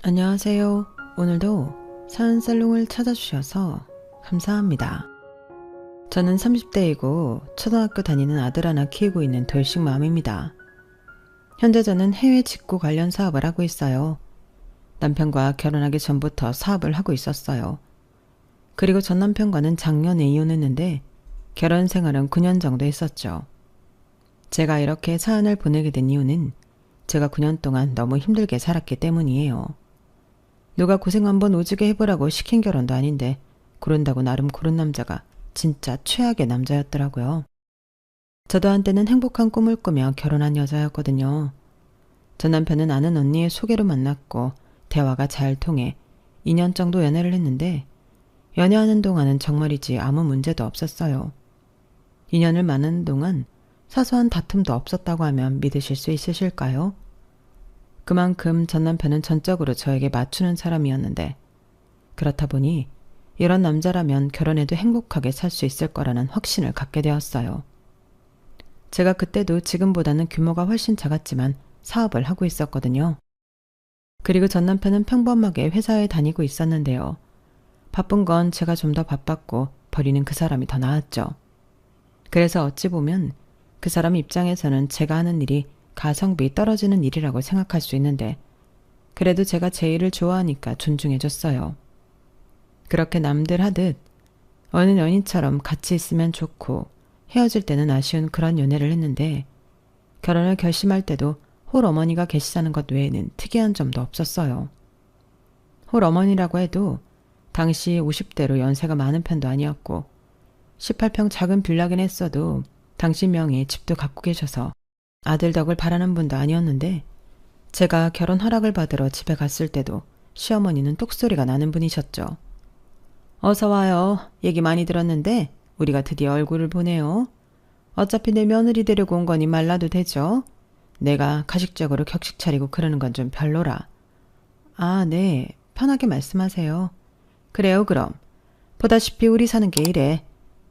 안녕하세요. 오늘도 사연살롱을 찾아주셔서 감사합니다. 저는 30대이고 초등학교 다니는 아들 하나 키우고 있는 돌싱맘입니다. 현재 저는 해외 직구 관련 사업을 하고 있어요. 남편과 결혼하기 전부터 사업을 하고 있었어요. 그리고 전 남편과는 작년에 이혼했는데 결혼 생활은 9년 정도 했었죠. 제가 이렇게 사연을 보내게 된 이유는 제가 9년 동안 너무 힘들게 살았기 때문이에요. 누가 고생 한번 오지게 해보라고 시킨 결혼도 아닌데 고른다고 나름 고른 남자가 진짜 최악의 남자였더라고요. 저도 한때는 행복한 꿈을 꾸며 결혼한 여자였거든요. 전 남편은 아는 언니의 소개로 만났고 대화가 잘 통해 2년 정도 연애를 했는데 연애하는 동안은 정말이지 아무 문제도 없었어요. 2년을 만나는 동안 사소한 다툼도 없었다고 하면 믿으실 수 있으실까요? 그만큼 전 남편은 전적으로 저에게 맞추는 사람이었는데 그렇다 보니 이런 남자라면 결혼해도 행복하게 살 수 있을 거라는 확신을 갖게 되었어요. 제가 그때도 지금보다는 규모가 훨씬 작았지만 사업을 하고 있었거든요. 그리고 전 남편은 평범하게 회사에 다니고 있었는데요. 바쁜 건 제가 좀 더 바빴고 버리는 그 사람이 더 나았죠. 그래서 어찌 보면 그 사람 입장에서는 제가 하는 일이 가성비 떨어지는 일이라고 생각할 수 있는데 그래도 제가 제 일을 좋아하니까 존중해줬어요. 그렇게 남들 하듯 어느 연인처럼 같이 있으면 좋고 헤어질 때는 아쉬운 그런 연애를 했는데 결혼을 결심할 때도 홀어머니가 계시다는 것 외에는 특이한 점도 없었어요. 홀어머니라고 해도 당시 50대로 연세가 많은 편도 아니었고 18평 작은 빌라긴 했어도 당신 명의의 집도 갖고 계셔서 아들 덕을 바라는 분도 아니었는데 제가 결혼 허락을 받으러 집에 갔을 때도 시어머니는 똑소리가 나는 분이셨죠. 어서 와요. 얘기 많이 들었는데 우리가 드디어 얼굴을 보네요. 어차피 내 며느리 데리고 온 거니 말라도 되죠. 내가 가식적으로 격식 차리고 그러는 건 좀 별로라. 아, 네. 편하게 말씀하세요. 그래요, 그럼. 보다시피 우리 사는 게 이래.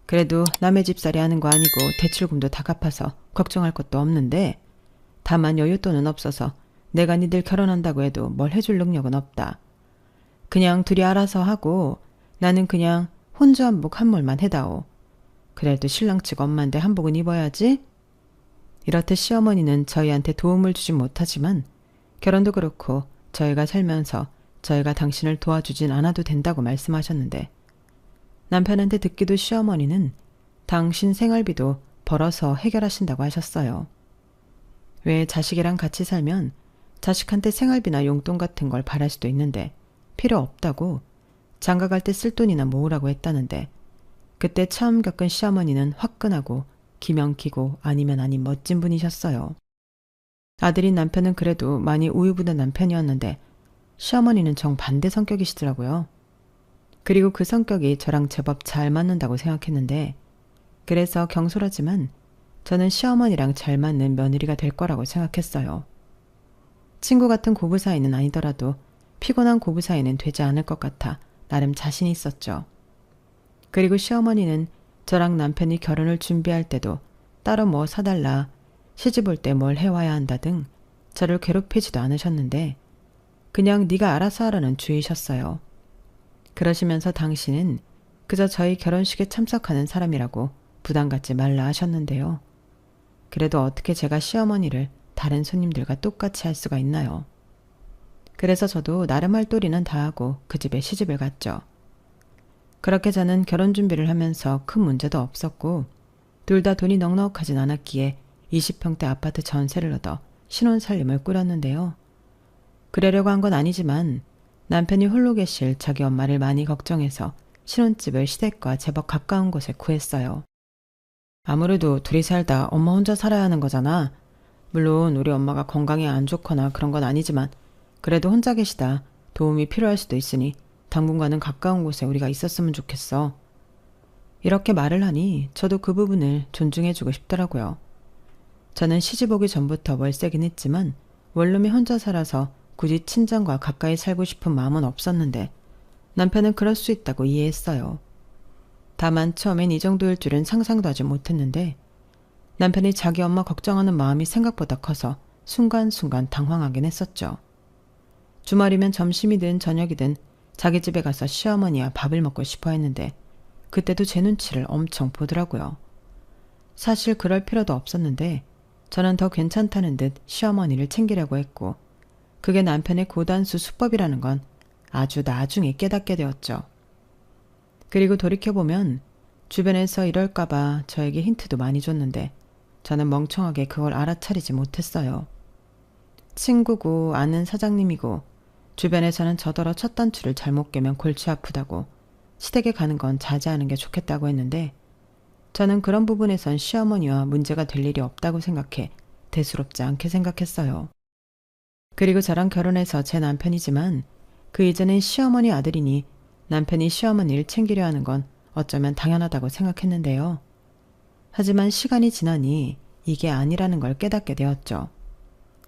그래도 남의 집살이 하는 거 아니고 대출금도 다 갚아서 걱정할 것도 없는데 다만 여윳돈은 없어서 내가 니들 결혼한다고 해도 뭘 해줄 능력은 없다. 그냥 둘이 알아서 하고 나는 그냥 혼주 한복 한 벌만 해다오. 그래도 신랑 측 엄마인데 한복은 입어야지. 이렇듯 시어머니는 저희한테 도움을 주진 못하지만 결혼도 그렇고 저희가 살면서 저희가 당신을 도와주진 않아도 된다고 말씀하셨는데 남편한테 듣기도 시어머니는 당신 생활비도 벌어서 해결하신다고 하셨어요. 왜 자식이랑 같이 살면 자식한테 생활비나 용돈 같은 걸 바랄 수도 있는데 필요 없다고 장가 갈 때 쓸 돈이나 모으라고 했다는데 그때 처음 겪은 시어머니는 화끈하고 기명키고 아니면 아닌 멋진 분이셨어요. 아들인 남편은 그래도 많이 우유부단한 편이었는데 시어머니는 정반대 성격이시더라고요. 그리고 그 성격이 저랑 제법 잘 맞는다고 생각했는데 그래서 경솔하지만 저는 시어머니랑 잘 맞는 며느리가 될 거라고 생각했어요. 친구 같은 고부 사이는 아니더라도 피곤한 고부 사이는 되지 않을 것 같아 나름 자신이 있었죠. 그리고 시어머니는 저랑 남편이 결혼을 준비할 때도 따로 뭐 사달라, 시집 올 때 뭘 해와야 한다 등 저를 괴롭히지도 않으셨는데 그냥 네가 알아서 하라는 주의셨어요. 그러시면서 당신은 그저 저희 결혼식에 참석하는 사람이라고 부담 갖지 말라 하셨는데요. 그래도 어떻게 제가 시어머니를 다른 손님들과 똑같이 할 수가 있나요? 그래서 저도 나름 할 도리는 다 하고 그 집에 시집을 갔죠. 그렇게 저는 결혼 준비를 하면서 큰 문제도 없었고 둘 다 돈이 넉넉하진 않았기에 20평대 아파트 전세를 얻어 신혼살림을 꾸렸는데요. 그러려고 한 건 아니지만 남편이 홀로 계실 자기 엄마를 많이 걱정해서 신혼집을 시댁과 제법 가까운 곳에 구했어요. 아무래도 둘이 살다 엄마 혼자 살아야 하는 거잖아. 물론 우리 엄마가 건강이 안 좋거나 그런 건 아니지만 그래도 혼자 계시다 도움이 필요할 수도 있으니 당분간은 가까운 곳에 우리가 있었으면 좋겠어. 이렇게 말을 하니 저도 그 부분을 존중해주고 싶더라고요. 저는 시집 오기 전부터 월세긴 했지만 원룸에 혼자 살아서 굳이 친정과 가까이 살고 싶은 마음은 없었는데 남편은 그럴 수 있다고 이해했어요. 다만 처음엔 이 정도일 줄은 상상도 하지 못했는데 남편이 자기 엄마 걱정하는 마음이 생각보다 커서 순간순간 당황하긴 했었죠. 주말이면 점심이든 저녁이든 자기 집에 가서 시어머니와 밥을 먹고 싶어 했는데 그때도 제 눈치를 엄청 보더라고요. 사실 그럴 필요도 없었는데 저는 더 괜찮다는 듯 시어머니를 챙기려고 했고 그게 남편의 고단수 수법이라는 건 아주 나중에 깨닫게 되었죠. 그리고 돌이켜보면 주변에서 이럴까봐 저에게 힌트도 많이 줬는데 저는 멍청하게 그걸 알아차리지 못했어요. 친구고 아는 사장님이고 주변에서는 저더러 첫 단추를 잘못 깨면 골치 아프다고 시댁에 가는 건 자제하는 게 좋겠다고 했는데 저는 그런 부분에선 시어머니와 문제가 될 일이 없다고 생각해 대수롭지 않게 생각했어요. 그리고 저랑 결혼해서 제 남편이지만 그 이전엔 시어머니 아들이니 남편이 시어머니를 챙기려 하는 건 어쩌면 당연하다고 생각했는데요. 하지만 시간이 지나니 이게 아니라는 걸 깨닫게 되었죠.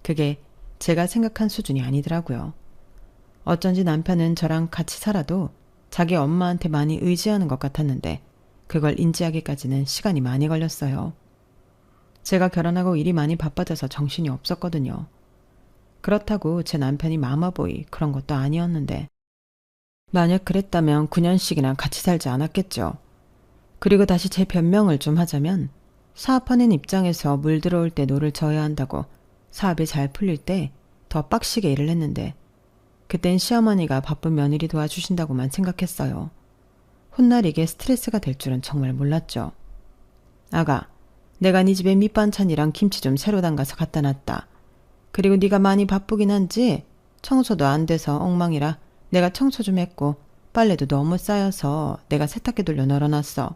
그게 제가 생각한 수준이 아니더라고요. 어쩐지 남편은 저랑 같이 살아도 자기 엄마한테 많이 의지하는 것 같았는데 그걸 인지하기까지는 시간이 많이 걸렸어요. 제가 결혼하고 일이 많이 바빠져서 정신이 없었거든요. 그렇다고 제 남편이 마마보이 그런 것도 아니었는데 만약 그랬다면 9년씩이나 같이 살지 않았겠죠. 그리고 다시 제 변명을 좀 하자면 사업하는 입장에서 물 들어올 때 노를 져야 한다고 사업이 잘 풀릴 때 더 빡시게 일을 했는데 그땐 시어머니가 바쁜 며느리 도와주신다고만 생각했어요. 훗날 이게 스트레스가 될 줄은 정말 몰랐죠. 아가, 내가 네 집에 밑반찬이랑 김치 좀 새로 담가서 갖다 놨다. 그리고 네가 많이 바쁘긴 한지 청소도 안 돼서 엉망이라 내가 청소 좀 했고 빨래도 너무 쌓여서 내가 세탁기 돌려 널어놨어.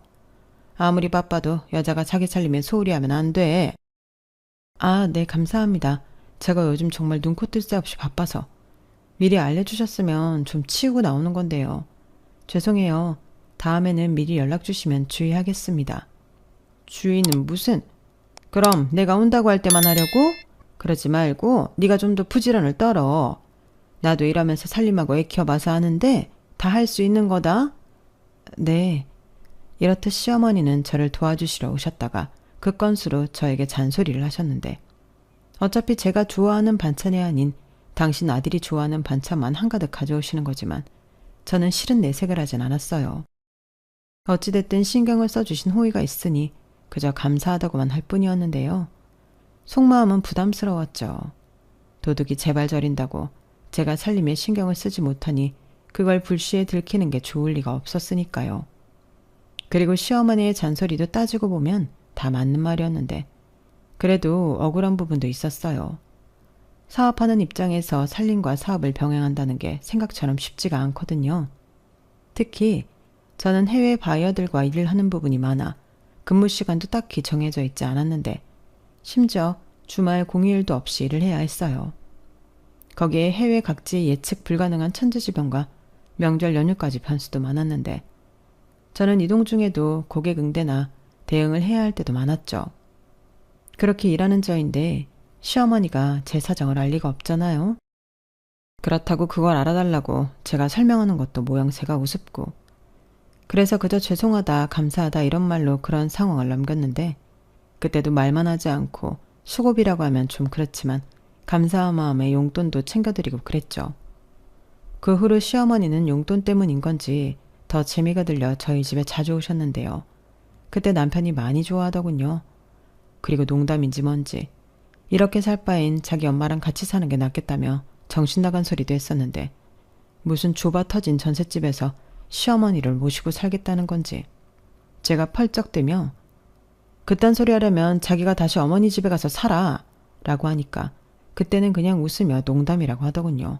아무리 바빠도 여자가 자기 살림에 소홀히 하면 안 돼. 아, 네, 감사합니다. 제가 요즘 정말 눈코 뜰 새 없이 바빠서. 미리 알려주셨으면 좀 치우고 나오는 건데요. 죄송해요. 다음에는 미리 연락 주시면 주의하겠습니다. 주의는 무슨? 그럼 내가 온다고 할 때만 하려고? 그러지 말고 네가 좀 더 부지런을 떨어. 나도 일하면서 살림하고 애 키워봐서 아는데 다 할 수 있는 거다. 네. 이렇듯 시어머니는 저를 도와주시러 오셨다가 그 건수로 저에게 잔소리를 하셨는데 어차피 제가 좋아하는 반찬이 아닌 당신 아들이 좋아하는 반찬만 한가득 가져오시는 거지만 저는 싫은 내색을 하진 않았어요. 어찌됐든 신경을 써주신 호의가 있으니 그저 감사하다고만 할 뿐이었는데요. 속마음은 부담스러웠죠. 도둑이 제발 저린다고 제가 살림에 신경을 쓰지 못하니 그걸 불시에 들키는 게 좋을 리가 없었으니까요. 그리고 시어머니의 잔소리도 따지고 보면 다 맞는 말이었는데 그래도 억울한 부분도 있었어요. 사업하는 입장에서 살림과 사업을 병행한다는 게 생각처럼 쉽지가 않거든요. 특히 저는 해외 바이어들과 일을 하는 부분이 많아 근무 시간도 딱히 정해져 있지 않았는데 심지어 주말 공휴일도 없이 일을 해야 했어요. 거기에 해외 각지 예측 불가능한 천재지변과 명절 연휴까지 변수도 많았는데 저는 이동 중에도 고객 응대나 대응을 해야 할 때도 많았죠. 그렇게 일하는 저인데 시어머니가 제 사정을 알 리가 없잖아요. 그렇다고 그걸 알아달라고 제가 설명하는 것도 모양새가 우습고 그래서 그저 죄송하다 감사하다 이런 말로 그런 상황을 넘겼는데 그때도 말만 하지 않고 수고비라고 하면 좀 그렇지만 감사한 마음에 용돈도 챙겨드리고 그랬죠. 그 후로 시어머니는 용돈 때문인 건지 더 재미가 들려 저희 집에 자주 오셨는데요. 그때 남편이 많이 좋아하더군요. 그리고 농담인지 뭔지 이렇게 살 바엔 자기 엄마랑 같이 사는 게 낫겠다며 정신 나간 소리도 했었는데 무슨 좁아 터진 전셋집에서 시어머니를 모시고 살겠다는 건지 제가 펄쩍대며 그딴 소리 하려면 자기가 다시 어머니 집에 가서 살아 라고 하니까 그때는 그냥 웃으며 농담이라고 하더군요.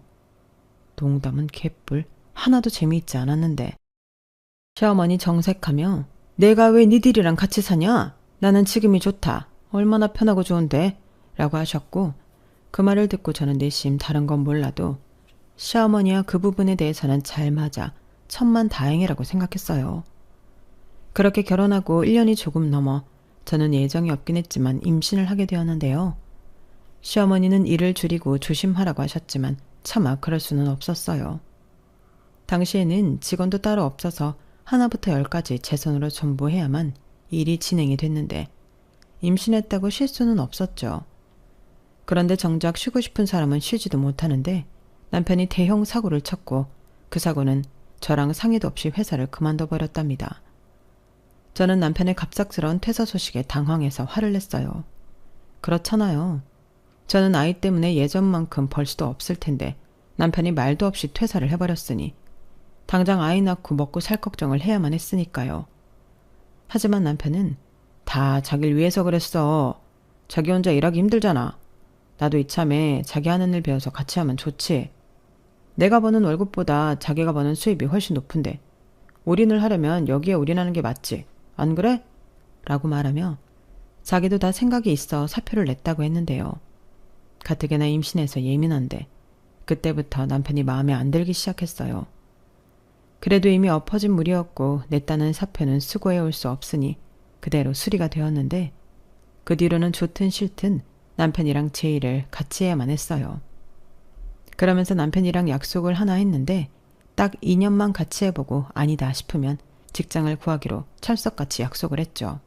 농담은 개뿔 하나도 재미있지 않았는데 시어머니 정색하며 내가 왜 니들이랑 같이 사냐? 나는 지금이 좋다. 얼마나 편하고 좋은데? 라고 하셨고 그 말을 듣고 저는 내심 다른 건 몰라도 시어머니와 그 부분에 대해서는 잘 맞아 천만다행이라고 생각했어요. 그렇게 결혼하고 1년이 조금 넘어 저는 예정이 없긴 했지만 임신을 하게 되었는데요. 시어머니는 일을 줄이고 조심하라고 하셨지만 차마 그럴 수는 없었어요. 당시에는 직원도 따로 없어서 하나부터 10까지 제 손으로 전부 해야만 일이 진행이 됐는데 임신했다고 쉴 수는 없었죠. 그런데 정작 쉬고 싶은 사람은 쉬지도 못하는데 남편이 대형 사고를 쳤고 그 사고는 저랑 상의도 없이 회사를 그만둬 버렸답니다. 저는 남편의 갑작스러운 퇴사 소식에 당황해서 화를 냈어요. 그렇잖아요. 저는 아이 때문에 예전만큼 벌 수도 없을 텐데 남편이 말도 없이 퇴사를 해버렸으니 당장 아이 낳고 먹고 살 걱정을 해야만 했으니까요. 하지만 남편은 다 자기를 위해서 그랬어. 자기 혼자 일하기 힘들잖아. 나도 이참에 자기 하는 일 배워서 같이 하면 좋지. 내가 버는 월급보다 자기가 버는 수입이 훨씬 높은데 올인을 하려면 여기에 올인하는 게 맞지. 안 그래? 라고 말하며 자기도 다 생각이 있어 사표를 냈다고 했는데요. 가뜩이나 임신해서 예민한데 그때부터 남편이 마음에 안 들기 시작했어요. 그래도 이미 엎어진 물이었고 냈다는 사표는 수고해 올 수 없으니 그대로 수리가 되었는데 그 뒤로는 좋든 싫든 남편이랑 제 일을 같이 해야만 했어요. 그러면서 남편이랑 약속을 하나 했는데 딱 2년만 같이 해보고 아니다 싶으면 직장을 구하기로 찰석같이 약속을 했죠.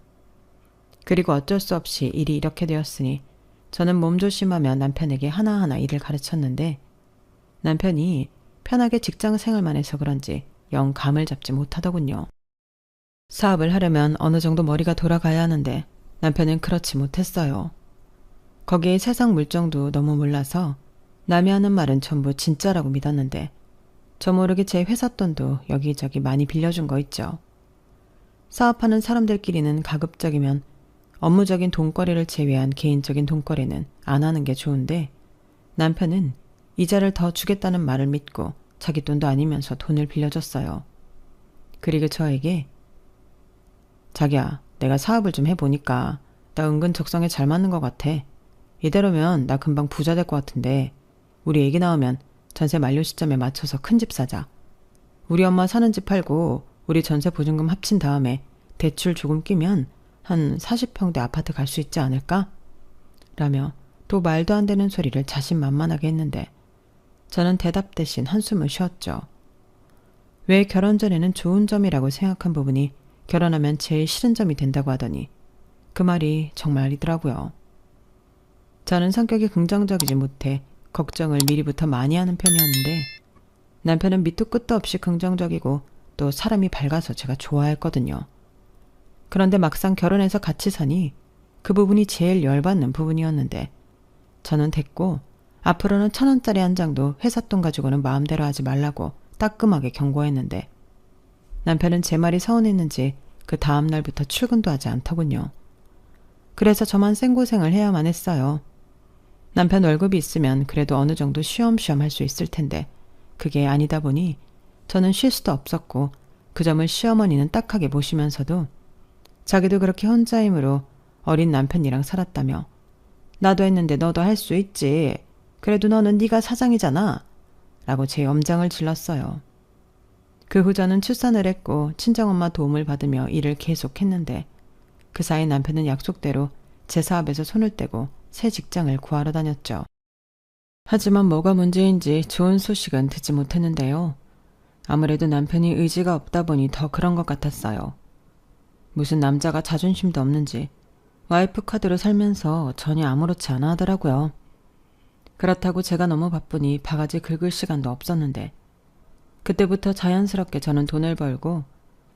그리고 어쩔 수 없이 일이 이렇게 되었으니 저는 몸조심하며 남편에게 하나하나 일을 가르쳤는데 남편이 편하게 직장 생활만 해서 그런지 영 감을 잡지 못하더군요. 사업을 하려면 어느 정도 머리가 돌아가야 하는데 남편은 그렇지 못했어요. 거기에 세상 물정도 너무 몰라서 남이 하는 말은 전부 진짜라고 믿었는데 저 모르게 제 회사 돈도 여기저기 많이 빌려준 거 있죠. 사업하는 사람들끼리는 가급적이면 업무적인 돈거래를 제외한 개인적인 돈거래는 안 하는 게 좋은데 남편은 이자를 더 주겠다는 말을 믿고 자기 돈도 아니면서 돈을 빌려줬어요. 그리고 저에게 자기야, 내가 사업을 좀 해보니까 나 은근 적성에 잘 맞는 것 같아. 이대로면 나 금방 부자 될 것 같은데 우리 애기 나오면 전세 만료 시점에 맞춰서 큰 집 사자. 우리 엄마 사는 집 팔고 우리 전세 보증금 합친 다음에 대출 조금 끼면 한 40평대 아파트 갈 수 있지 않을까? 라며 또 말도 안 되는 소리를 자신만만하게 했는데 저는 대답 대신 한숨을 쉬었죠. 왜 결혼 전에는 좋은 점이라고 생각한 부분이 결혼하면 제일 싫은 점이 된다고 하더니 그 말이 정말이더라고요. 저는 성격이 긍정적이지 못해 걱정을 미리부터 많이 하는 편이었는데 남편은 밑도 끝도 없이 긍정적이고 또 사람이 밝아서 제가 좋아했거든요. 그런데 막상 결혼해서 같이 사니 그 부분이 제일 열받는 부분이었는데 저는 됐고 앞으로는 1,000원짜리 한 장도 회사 돈 가지고는 마음대로 하지 말라고 따끔하게 경고했는데 남편은 제 말이 서운했는지 그 다음 날부터 출근도 하지 않더군요. 그래서 저만 생고생을 해야만 했어요. 남편 월급이 있으면 그래도 어느 정도 쉬엄쉬엄 할 수 있을 텐데 그게 아니다 보니 저는 쉴 수도 없었고 그 점을 시어머니는 딱하게 보시면서도 자기도 그렇게 혼자임으로 어린 남편이랑 살았다며 나도 했는데 너도 할 수 있지. 그래도 너는 네가 사장이잖아. 라고 제 염장을 질렀어요. 그 후 저는 출산을 했고 친정엄마 도움을 받으며 일을 계속했는데 그 사이 남편은 약속대로 제 사업에서 손을 떼고 새 직장을 구하러 다녔죠. 하지만 뭐가 문제인지 좋은 소식은 듣지 못했는데요. 아무래도 남편이 의지가 없다 보니 더 그런 것 같았어요. 무슨 남자가 자존심도 없는지 와이프 카드로 살면서 전혀 아무렇지 않아 하더라고요. 그렇다고 제가 너무 바쁘니 바가지 긁을 시간도 없었는데 그때부터 자연스럽게 저는 돈을 벌고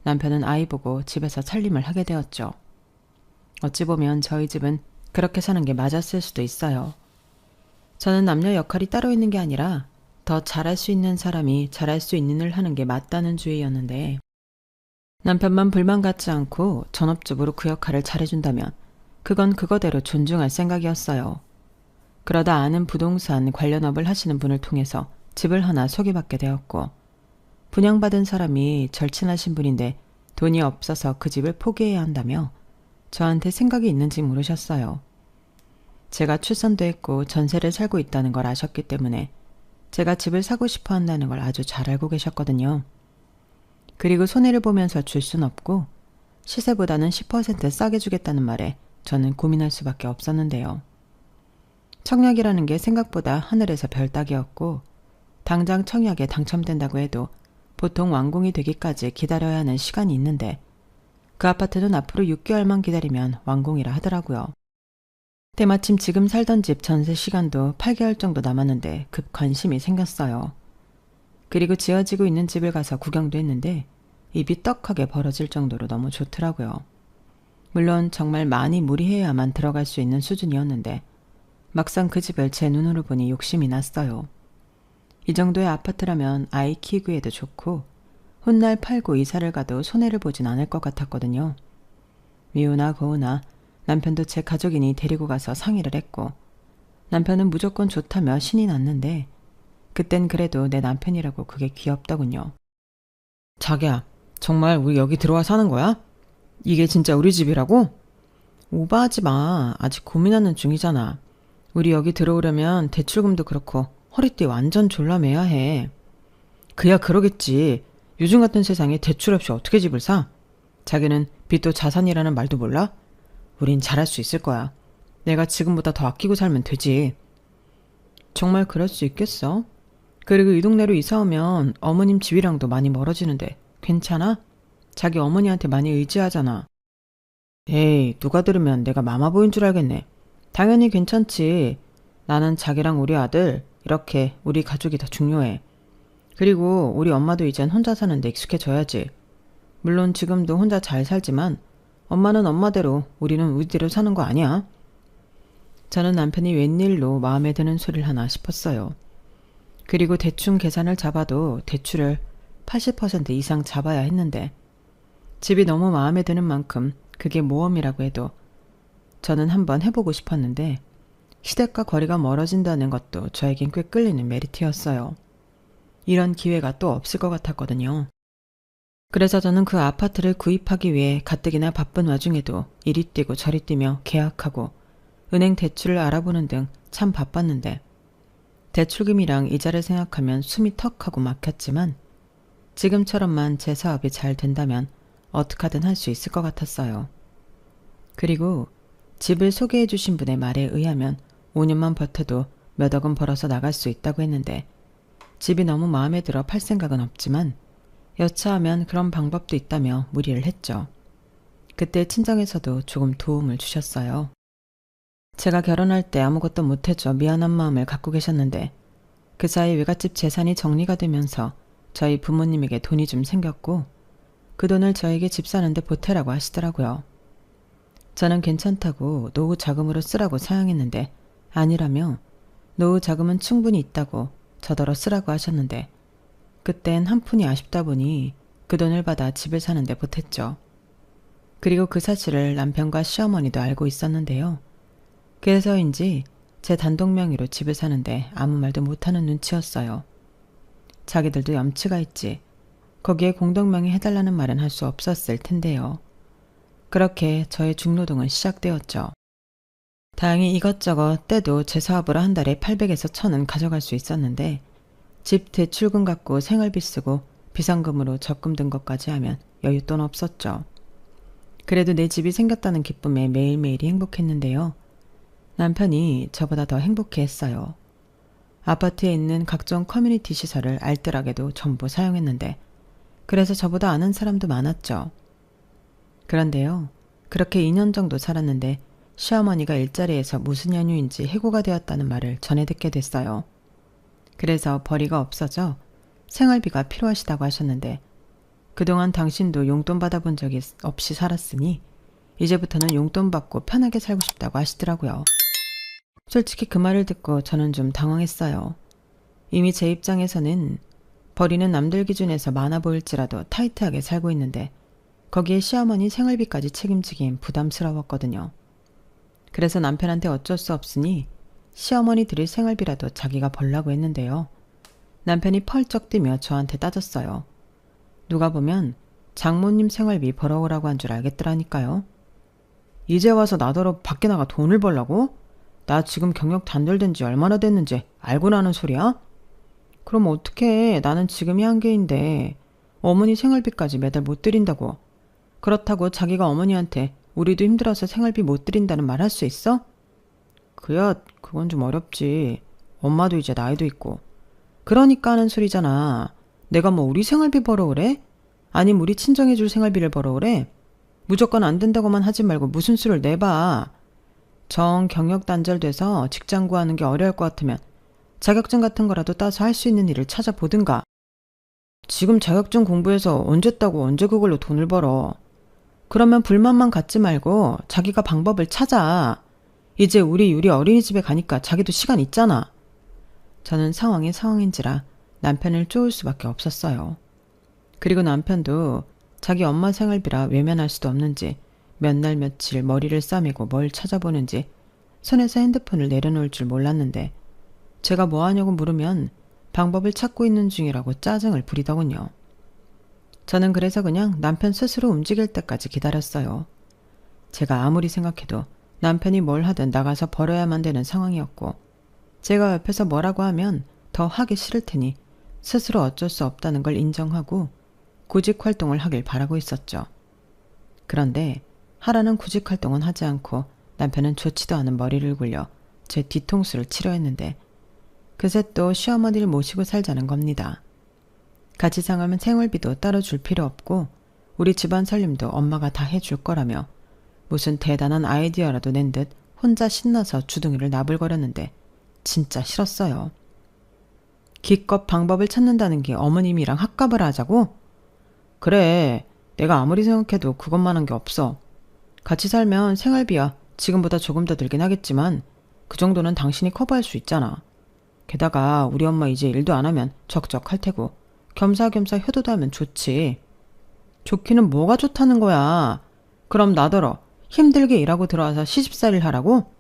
남편은 아이 보고 집에서 살림을 하게 되었죠. 어찌 보면 저희 집은 그렇게 사는 게 맞았을 수도 있어요. 저는 남녀 역할이 따로 있는 게 아니라 더 잘할 수 있는 사람이 잘할 수 있는 일을 하는 게 맞다는 주의였는데 남편만 불만 갖지 않고 전업주부로 그 역할을 잘해준다면 그건 그거대로 존중할 생각이었어요. 그러다 아는 부동산 관련업을 하시는 분을 통해서 집을 하나 소개받게 되었고 분양받은 사람이 절친하신 분인데 돈이 없어서 그 집을 포기해야 한다며 저한테 생각이 있는지 물으셨어요. 제가 출산도 했고 전세를 살고 있다는 걸 아셨기 때문에 제가 집을 사고 싶어 한다는 걸 아주 잘 알고 계셨거든요. 그리고 손해를 보면서 줄 순 없고 시세보다는 10% 싸게 주겠다는 말에 저는 고민할 수밖에 없었는데요. 청약이라는 게 생각보다 하늘에서 별 따기였고 당장 청약에 당첨된다고 해도 보통 완공이 되기까지 기다려야 하는 시간이 있는데 그 아파트는 앞으로 6개월만 기다리면 완공이라 하더라고요. 때마침 지금 살던 집 전세 시간도 8개월 정도 남았는데 급 관심이 생겼어요. 그리고 지어지고 있는 집을 가서 구경도 했는데 입이 떡하게 벌어질 정도로 너무 좋더라고요. 물론 정말 많이 무리해야만 들어갈 수 있는 수준이었는데 막상 그 집을 제 눈으로 보니 욕심이 났어요. 이 정도의 아파트라면 아이 키우기에도 좋고 훗날 팔고 이사를 가도 손해를 보진 않을 것 같았거든요. 미우나 고우나 남편도 제 가족이니 데리고 가서 상의를 했고 남편은 무조건 좋다며 신이 났는데 그땐 그래도 내 남편이라고 그게 귀엽더군요. 자기야, 정말 우리 여기 들어와 사는 거야? 이게 진짜 우리 집이라고? 오버하지 마. 아직 고민하는 중이잖아. 우리 여기 들어오려면 대출금도 그렇고 허리띠 완전 졸라매야 해. 그야 그러겠지. 요즘 같은 세상에 대출 없이 어떻게 집을 사? 자기는 빚도 자산이라는 말도 몰라? 우린 잘할 수 있을 거야. 내가 지금보다 더 아끼고 살면 되지. 정말 그럴 수 있겠어? 그리고 이 동네로 이사 오면 어머님 집이랑도 많이 멀어지는데 괜찮아? 자기 어머니한테 많이 의지하잖아. 에이, 누가 들으면 내가 마마보인 줄 알겠네. 당연히 괜찮지. 나는 자기랑 우리 아들, 이렇게 우리 가족이 더 중요해. 그리고 우리 엄마도 이젠 혼자 사는데 익숙해져야지. 물론 지금도 혼자 잘 살지만 엄마는 엄마대로 우리는 우리대로 사는 거 아니야. 저는 남편이 웬일로 마음에 드는 소리를 하나 싶었어요. 그리고 대충 계산을 잡아도 대출을 80% 이상 잡아야 했는데 집이 너무 마음에 드는 만큼 그게 모험이라고 해도 저는 한번 해보고 싶었는데 시댁과 거리가 멀어진다는 것도 저에겐 꽤 끌리는 메리트였어요. 이런 기회가 또 없을 것 같았거든요. 그래서 저는 그 아파트를 구입하기 위해 가뜩이나 바쁜 와중에도 이리 뛰고 저리 뛰며 계약하고 은행 대출을 알아보는 등 참 바빴는데 대출금이랑 이자를 생각하면 숨이 턱하고 막혔지만 지금처럼만 제 사업이 잘 된다면 어떡하든 할 수 있을 것 같았어요. 그리고 집을 소개해 주신 분의 말에 의하면 5년만 버텨도 몇 억은 벌어서 나갈 수 있다고 했는데 집이 너무 마음에 들어 팔 생각은 없지만 여차하면 그런 방법도 있다며 무리를 했죠. 그때 친정에서도 조금 도움을 주셨어요. 제가 결혼할 때 아무것도 못해줘 미안한 마음을 갖고 계셨는데 그 사이 외갓집 재산이 정리가 되면서 저희 부모님에게 돈이 좀 생겼고 그 돈을 저에게 집 사는데 보태라고 하시더라고요. 저는 괜찮다고 노후 자금으로 쓰라고 사양했는데 아니라며 노후 자금은 충분히 있다고 저더러 쓰라고 하셨는데 그땐 한 푼이 아쉽다 보니 그 돈을 받아 집을 사는데 보탰죠. 그리고 그 사실을 남편과 시어머니도 알고 있었는데요. 그래서인지 제 단독 명의로 집을 사는데 아무 말도 못하는 눈치였어요. 자기들도 염치가 있지. 거기에 공동명의 해달라는 말은 할 수 없었을 텐데요. 그렇게 저의 중노동은 시작되었죠. 다행히 이것저것 때도 제 사업으로 한 달에 800에서 1000은 가져갈 수 있었는데 집 대출금 갖고 생활비 쓰고 비상금으로 적금 든 것까지 하면 여윳돈 없었죠. 그래도 내 집이 생겼다는 기쁨에 매일매일이 행복했는데요. 남편이 저보다 더 행복해했어요. 아파트에 있는 각종 커뮤니티 시설을 알뜰하게도 전부 사용했는데 그래서 저보다 아는 사람도 많았죠. 그런데요. 그렇게 2년 정도 살았는데 시어머니가 일자리에서 무슨 연유인지 해고가 되었다는 말을 전해 듣게 됐어요. 그래서 벌이가 없어져 생활비가 필요하시다고 하셨는데 그동안 당신도 용돈 받아본 적이 없이 살았으니 이제부터는 용돈 받고 편하게 살고 싶다고 하시더라고요. 솔직히 그 말을 듣고 저는 좀 당황했어요. 이미 제 입장에서는 벌이는 남들 기준에서 많아 보일지라도 타이트하게 살고 있는데 거기에 시어머니 생활비까지 책임지기엔 부담스러웠거든요. 그래서 남편한테 어쩔 수 없으니 시어머니 드릴 생활비라도 자기가 벌라고 했는데요. 남편이 펄쩍 뛰며 저한테 따졌어요. 누가 보면 장모님 생활비 벌어오라고 한 줄 알겠더라니까요. 이제 와서 나더러 밖에 나가 돈을 벌라고? 나 지금 경력 단절된 지 얼마나 됐는지 알고 나는 소리야? 그럼 어떡해. 나는 지금이 한계인데 어머니 생활비까지 매달 못 드린다고. 그렇다고 자기가 어머니한테 우리도 힘들어서 생활비 못 드린다는 말 할 수 있어? 그야 그건 좀 어렵지. 엄마도 이제 나이도 있고. 그러니까 하는 소리잖아. 내가 뭐 우리 생활비 벌어오래? 아님 우리 친정해줄 생활비를 벌어오래? 무조건 안 된다고만 하지 말고 무슨 수를 내봐. 정 경력 단절돼서 직장 구하는 게 어려울 것 같으면 자격증 같은 거라도 따서 할 수 있는 일을 찾아보든가. 지금 자격증 공부해서 언제 따고 언제 그걸로 돈을 벌어. 그러면 불만만 갖지 말고 자기가 방법을 찾아. 이제 우리 유리 어린이집에 가니까 자기도 시간 있잖아. 저는 상황이 상황인지라 남편을 쪼을 수밖에 없었어요. 그리고 남편도 자기 엄마 생활비라 외면할 수도 없는지 몇 날 며칠 머리를 싸매고 뭘 찾아보는지 손에서 핸드폰을 내려놓을 줄 몰랐는데 제가 뭐 하냐고 물으면 방법을 찾고 있는 중이라고 짜증을 부리더군요. 저는 그래서 그냥 남편 스스로 움직일 때까지 기다렸어요. 제가 아무리 생각해도 남편이 뭘 하든 나가서 벌어야만 되는 상황이었고 제가 옆에서 뭐라고 하면 더 하기 싫을 테니 스스로 어쩔 수 없다는 걸 인정하고 구직 활동을 하길 바라고 있었죠. 그런데 하라는 구직 활동은 하지 않고 남편은 좋지도 않은 머리를 굴려 제 뒤통수를 치려 했는데 그새 또 시어머니를 모시고 살자는 겁니다. 같이 생활하면 생활비도 따로 줄 필요 없고 우리 집안 살림도 엄마가 다 해줄 거라며 무슨 대단한 아이디어라도 낸 듯 혼자 신나서 주둥이를 나불거렸는데 진짜 싫었어요. 기껏 방법을 찾는다는 게 어머님이랑 합갑을 하자고? 그래, 내가 아무리 생각해도 그것만한 게 없어. 같이 살면 생활비야 지금보다 조금 더 들긴 하겠지만 그 정도는 당신이 커버할 수 있잖아. 게다가 우리 엄마 이제 일도 안 하면 적적할 테고 겸사겸사 효도도 하면 좋지. 좋기는 뭐가 좋다는 거야. 그럼 나더러 힘들게 일하고 들어와서 시집살이를 하라고?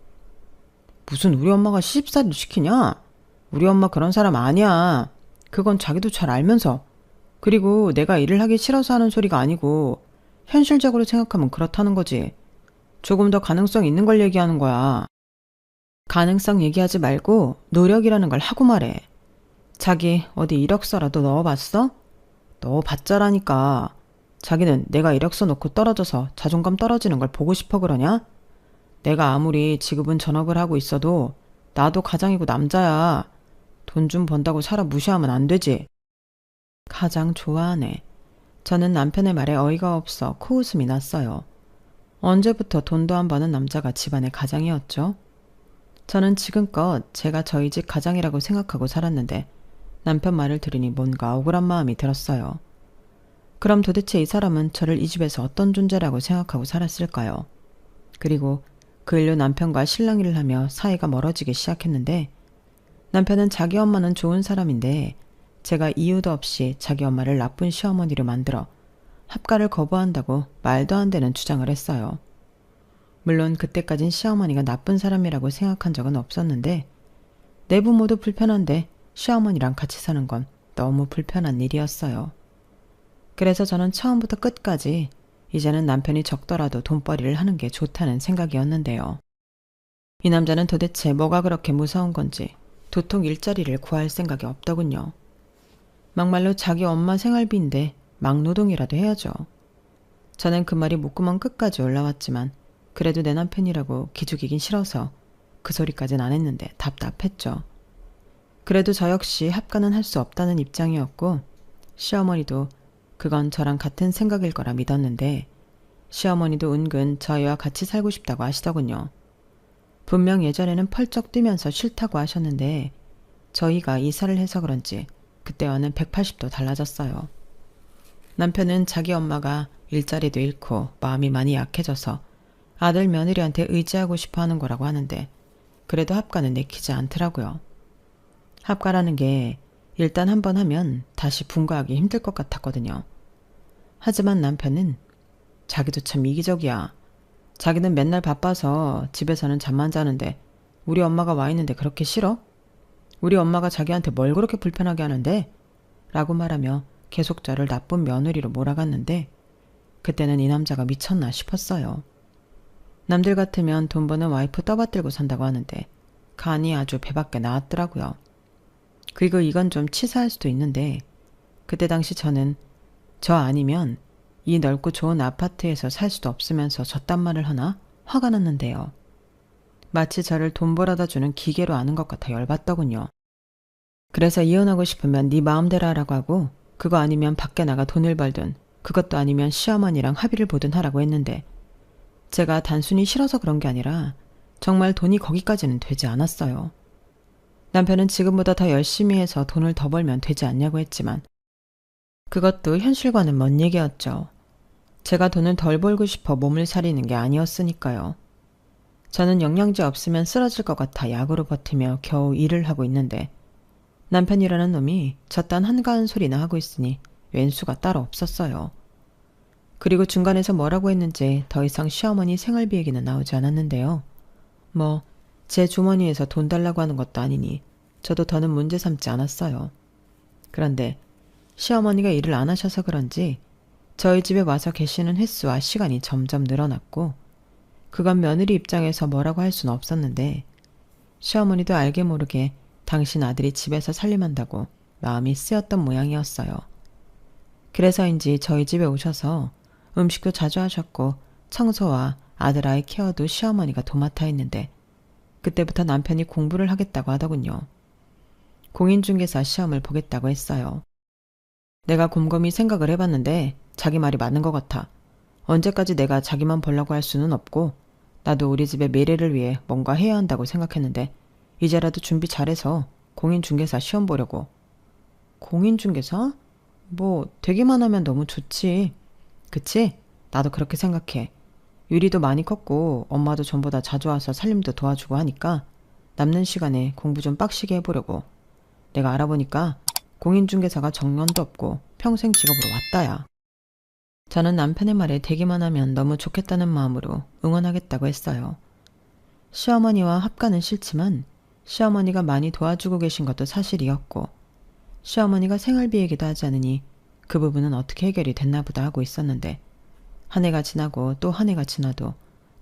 무슨 우리 엄마가 시집살이를 시키냐? 우리 엄마 그런 사람 아니야. 그건 자기도 잘 알면서. 그리고 내가 일을 하기 싫어서 하는 소리가 아니고 현실적으로 생각하면 그렇다는 거지. 조금 더 가능성 있는 걸 얘기하는 거야. 가능성 얘기하지 말고 노력이라는 걸 하고 말해. 자기 어디 이력서라도 넣어봤어? 넣어봤자라니까. 자기는 내가 이력서 놓고 떨어져서 자존감 떨어지는 걸 보고 싶어 그러냐? 내가 아무리 지급은 전업을 하고 있어도 나도 가장이고 남자야. 돈 좀 번다고 사람 무시하면 안 되지. 가장 좋아하네. 저는 남편의 말에 어이가 없어 코웃음이 났어요. 언제부터 돈도 안 버는 남자가 집안의 가장이었죠? 저는 지금껏 제가 저희 집 가장이라고 생각하고 살았는데 남편 말을 들으니 뭔가 억울한 마음이 들었어요. 그럼 도대체 이 사람은 저를 이 집에서 어떤 존재라고 생각하고 살았을까요? 그리고 그 일로 남편과 실랑이를 하며 사이가 멀어지기 시작했는데 남편은 자기 엄마는 좋은 사람인데 제가 이유도 없이 자기 엄마를 나쁜 시어머니로 만들어 합가를 거부한다고 말도 안 되는 주장을 했어요. 물론 그때까진 시어머니가 나쁜 사람이라고 생각한 적은 없었는데 내 부모도 불편한데 시어머니랑 같이 사는 건 너무 불편한 일이었어요. 그래서 저는 처음부터 끝까지 이제는 남편이 적더라도 돈벌이를 하는 게 좋다는 생각이었는데요. 이 남자는 도대체 뭐가 그렇게 무서운 건지 도통 일자리를 구할 생각이 없더군요. 막말로 자기 엄마 생활비인데 막노동이라도 해야죠. 저는 그 말이 목구멍 끝까지 올라왔지만 그래도 내 남편이라고 기죽이긴 싫어서 그 소리까지는 안 했는데 답답했죠. 그래도 저 역시 합가는 할 수 없다는 입장이었고 시어머니도 그건 저랑 같은 생각일 거라 믿었는데 시어머니도 은근 저희와 같이 살고 싶다고 하시더군요. 분명 예전에는 펄쩍 뛰면서 싫다고 하셨는데 저희가 이사를 해서 그런지 그때와는 180도 달라졌어요. 남편은 자기 엄마가 일자리도 잃고 마음이 많이 약해져서 아들 며느리한테 의지하고 싶어 하는 거라고 하는데 그래도 합가는 내키지 않더라고요. 합가라는 게 일단 한번 하면 다시 분가하기 힘들 것 같았거든요. 하지만 남편은 자기도 참 이기적이야. 자기는 맨날 바빠서 집에서는 잠만 자는데 우리 엄마가 와 있는데 그렇게 싫어? 우리 엄마가 자기한테 뭘 그렇게 불편하게 하는데? 라고 말하며 계속 저를 나쁜 며느리로 몰아갔는데 그때는 이 남자가 미쳤나 싶었어요. 남들 같으면 돈 버는 와이프 떠받들고 산다고 하는데 간이 아주 배밖에 나왔더라고요. 그리고 이건 좀 치사할 수도 있는데 그때 당시 저는 저 아니면 이 넓고 좋은 아파트에서 살 수도 없으면서 저딴 말을 하나 화가 났는데요. 마치 저를 돈 벌어다 주는 기계로 아는 것 같아 열받더군요. 그래서 이혼하고 싶으면 네 마음대로 하라고 하고 그거 아니면 밖에 나가 돈을 벌든 그것도 아니면 시어머니랑 합의를 보든 하라고 했는데 제가 단순히 싫어서 그런 게 아니라 정말 돈이 거기까지는 되지 않았어요. 남편은 지금보다 더 열심히 해서 돈을 더 벌면 되지 않냐고 했지만 그것도 현실과는 먼 얘기였죠. 제가 돈을 덜 벌고 싶어 몸을 사리는 게 아니었으니까요. 저는 영양제 없으면 쓰러질 것 같아 약으로 버티며 겨우 일을 하고 있는데 남편이라는 놈이 저딴 한가한 소리나 하고 있으니 왼수가 따로 없었어요. 그리고 중간에서 뭐라고 했는지 더 이상 시어머니 생활비 얘기는 나오지 않았는데요. 제 주머니에서 돈 달라고 하는 것도 아니니 저도 더는 문제 삼지 않았어요. 그런데 시어머니가 일을 안 하셔서 그런지 저희 집에 와서 계시는 횟수와 시간이 점점 늘어났고 그건 며느리 입장에서 뭐라고 할 수는 없었는데 시어머니도 알게 모르게 당신 아들이 집에서 살림한다고 마음이 쓰였던 모양이었어요. 그래서인지 저희 집에 오셔서 음식도 자주 하셨고 청소와 아들아이 케어도 시어머니가 도맡아 했는데 그때부터 남편이 공부를 하겠다고 하더군요. 공인중개사 시험을 보겠다고 했어요. 내가 곰곰이 생각을 해봤는데 자기 말이 맞는 것 같아. 언제까지 내가 자기만 보려고 할 수는 없고 나도 우리 집의 미래를 위해 뭔가 해야 한다고 생각했는데 이제라도 준비 잘해서 공인중개사 시험 보려고. 공인중개사? 되기만 하면 너무 좋지. 그치? 나도 그렇게 생각해. 유리도 많이 컸고 엄마도 전보다 자주 와서 살림도 도와주고 하니까 남는 시간에 공부 좀 빡시게 해보려고. 내가 알아보니까 공인중개사가 정년도 없고 평생 직업으로 왔다야. 저는 남편의 말에 되기만 하면 너무 좋겠다는 마음으로 응원하겠다고 했어요. 시어머니와 합가는 싫지만 시어머니가 많이 도와주고 계신 것도 사실이었고 시어머니가 생활비 얘기도 하지 않으니 그 부분은 어떻게 해결이 됐나 보다 하고 있었는데 한 해가 지나고 또 한 해가 지나도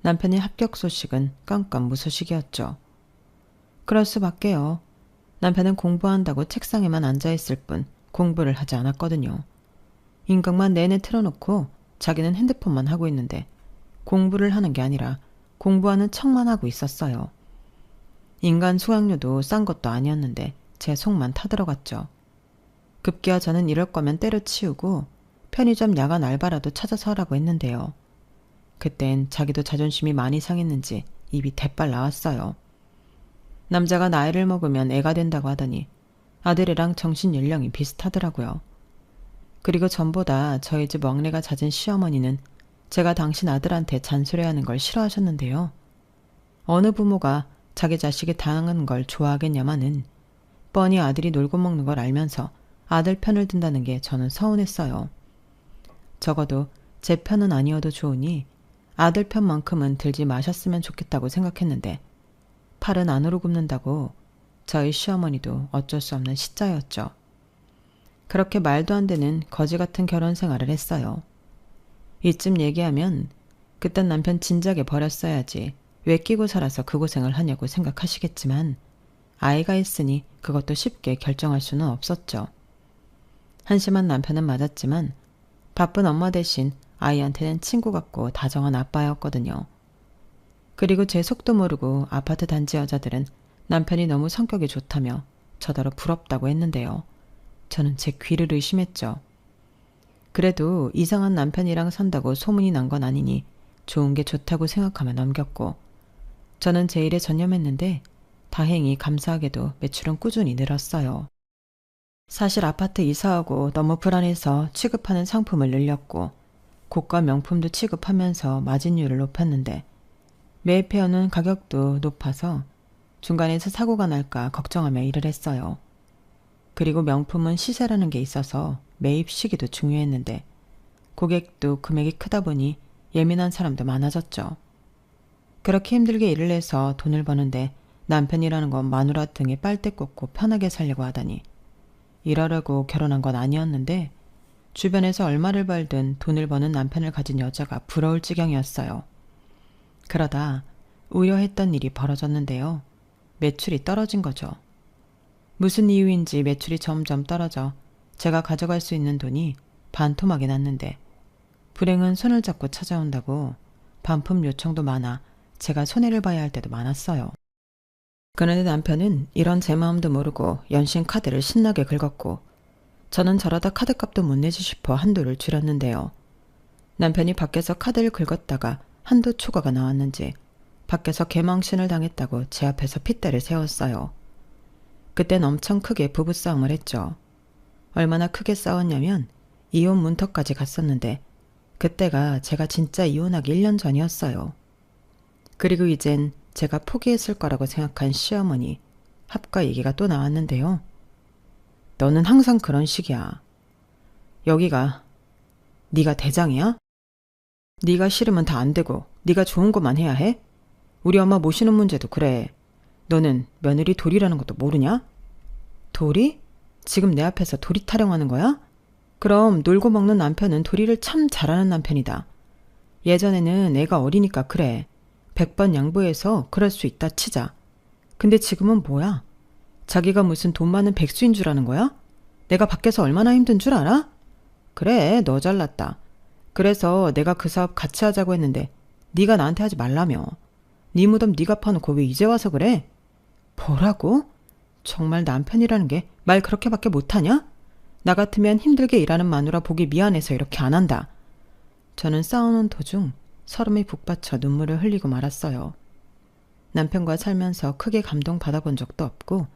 남편의 합격 소식은 깜깜무소식이었죠. 그럴 수밖에요. 남편은 공부한다고 책상에만 앉아있을 뿐 공부를 하지 않았거든요. 인강만 내내 틀어놓고 자기는 핸드폰만 하고 있는데 공부를 하는 게 아니라 공부하는 척만 하고 있었어요. 인간 수강료도 싼 것도 아니었는데 제 속만 타들어갔죠. 급기야 저는 이럴 거면 때려치우고 편의점 야간 알바라도 찾아서 하라고 했는데요. 그땐 자기도 자존심이 많이 상했는지 입이 대빨 나왔어요. 남자가 나이를 먹으면 애가 된다고 하더니 아들이랑 정신 연령이 비슷하더라고요. 그리고 전보다 저희 집 막내가 잦은 시어머니는 제가 당신 아들한테 잔소리하는 걸 싫어하셨는데요. 어느 부모가 자기 자식이 당하는 걸 좋아하겠냐마는 뻔히 아들이 놀고 먹는 걸 알면서 아들 편을 든다는 게 저는 서운했어요. 적어도 제 편은 아니어도 좋으니 아들 편만큼은 들지 마셨으면 좋겠다고 생각했는데 팔은 안으로 굽는다고 저희 시어머니도 어쩔 수 없는 시자였죠. 그렇게 말도 안 되는 거지 같은 결혼 생활을 했어요. 이쯤 얘기하면 그딴 남편 진작에 버렸어야지 왜 끼고 살아서 그 고생을 하냐고 생각하시겠지만 아이가 있으니 그것도 쉽게 결정할 수는 없었죠. 한심한 남편은 맞았지만 바쁜 엄마 대신 아이한테는 친구 같고 다정한 아빠였거든요. 그리고 제 속도 모르고 아파트 단지 여자들은 남편이 너무 성격이 좋다며 저더러 부럽다고 했는데요. 저는 제 귀를 의심했죠. 그래도 이상한 남편이랑 산다고 소문이 난 건 아니니 좋은 게 좋다고 생각하며 넘겼고 저는 제 일에 전념했는데 다행히 감사하게도 매출은 꾸준히 늘었어요. 사실 아파트 이사하고 너무 불안해서 취급하는 상품을 늘렸고 고가 명품도 취급하면서 마진율을 높였는데 매입해오는 가격도 높아서 중간에서 사고가 날까 걱정하며 일을 했어요. 그리고 명품은 시세라는 게 있어서 매입 시기도 중요했는데 고객도 금액이 크다 보니 예민한 사람도 많아졌죠. 그렇게 힘들게 일을 해서 돈을 버는데 남편이라는 건 마누라 등에 빨대 꽂고 편하게 살려고 하다니 이러려고 결혼한 건 아니었는데 주변에서 얼마를 벌든 돈을 버는 남편을 가진 여자가 부러울 지경이었어요. 그러다 우려했던 일이 벌어졌는데요. 매출이 떨어진 거죠. 무슨 이유인지 매출이 점점 떨어져 제가 가져갈 수 있는 돈이 반토막이 났는데 불행은 손을 잡고 찾아온다고 반품 요청도 많아 제가 손해를 봐야 할 때도 많았어요. 그런데 남편은 이런 제 마음도 모르고 연신 카드를 신나게 긁었고 저는 저러다 카드값도 못 내지 싶어 한도를 줄였는데요. 남편이 밖에서 카드를 긁었다가 한도 초과가 나왔는지 밖에서 개망신을 당했다고 제 앞에서 핏대를 세웠어요. 그땐 엄청 크게 부부싸움을 했죠. 얼마나 크게 싸웠냐면 이혼 문턱까지 갔었는데 그때가 제가 진짜 이혼하기 1년 전이었어요. 그리고 이젠 제가 포기했을 거라고 생각한 시어머니 합가 얘기가 또 나왔는데요. 너는 항상 그런 식이야. 여기가 네가 대장이야? 네가 싫으면 다 안 되고 네가 좋은 것만 해야 해? 우리 엄마 모시는 문제도 그래. 너는 며느리 도리라는 것도 모르냐? 도리? 지금 내 앞에서 도리 타령하는 거야? 그럼 놀고 먹는 남편은 도리를 참 잘하는 남편이다. 예전에는 애가 어리니까 그래. 100번 양보해서 그럴 수 있다 치자. 근데 지금은 뭐야? 자기가 무슨 돈 많은 백수인 줄 아는 거야? 내가 밖에서 얼마나 힘든 줄 알아? 그래, 너 잘났다. 그래서 내가 그 사업 같이 하자고 했는데 네가 나한테 하지 말라며. 네 무덤 네가 파놓고 왜 이제 와서 그래? 뭐라고? 정말 남편이라는 게 말 그렇게밖에 못하냐? 나 같으면 힘들게 일하는 마누라 보기 미안해서 이렇게 안 한다. 저는 싸우는 도중 서름이 북받쳐 눈물을 흘리고 말았어요. 남편과 살면서 크게 감동받아본 적도 없고